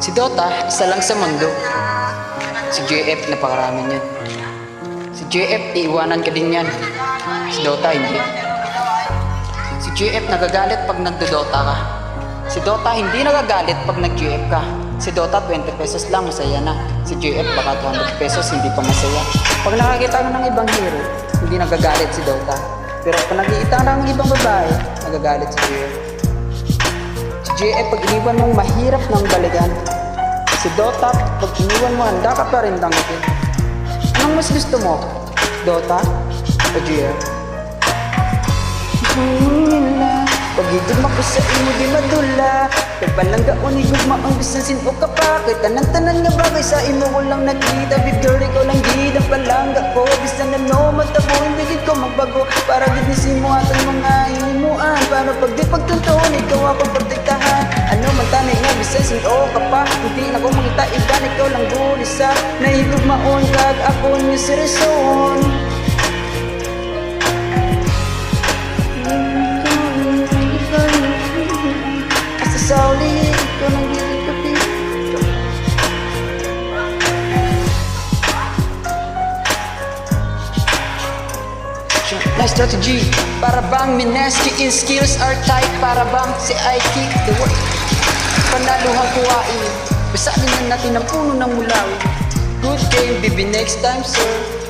Si Dota, isa lang sa mundo. Si JF, napakarami niyan. Si JF, iiwanan ka din yan. Si Dota, hindi. Si JF, nagagalit pag nagdodota ka. Si Dota, hindi nagagalit pag nag-JF ka. Si Dota, 20 pesos lang, masaya na. Si JF, baka 200 pesos, hindi pa masaya. Pag nakakita ka ng ibang hero, hindi nagagalit si Dota. Pero pag nakikita ka ng ibang babae, nagagalit si JF. Si JF, pag iniwan mong mahirap ng balikan. Si Dota, pag iniwan mo, handa ka pa rin tanggapin. Anong mas gusto mo? Dota o JF? Pag-igugma ko sa imo di madula. Pagbalangga o nigugma ang bisansin o kapakit. Tanan-tanan nga bagay sa imo ko lang nakita. Big girl, ikaw lang gid ang palangga ko. Bisan ano, magtabo, hindi gid ko magbago. Para gid ni mo atong mga hinimuan. Para pag di pagtuntuon, ikaw ako protektahan. Ano man tanay nga bisansin o kapa. Hindi na ko makita iba, ikaw lang gulisa. Nahigugmaon kag ako niyo si Rizon. Sauli, ikaw nang gilid ko. Nice strategy. Para bang Mineski in skills are tight. Para bang si I kick the work. Panaluhang kuwain. Basahin na natin ang puno ng mulawi. Good game, baby, next time, sir.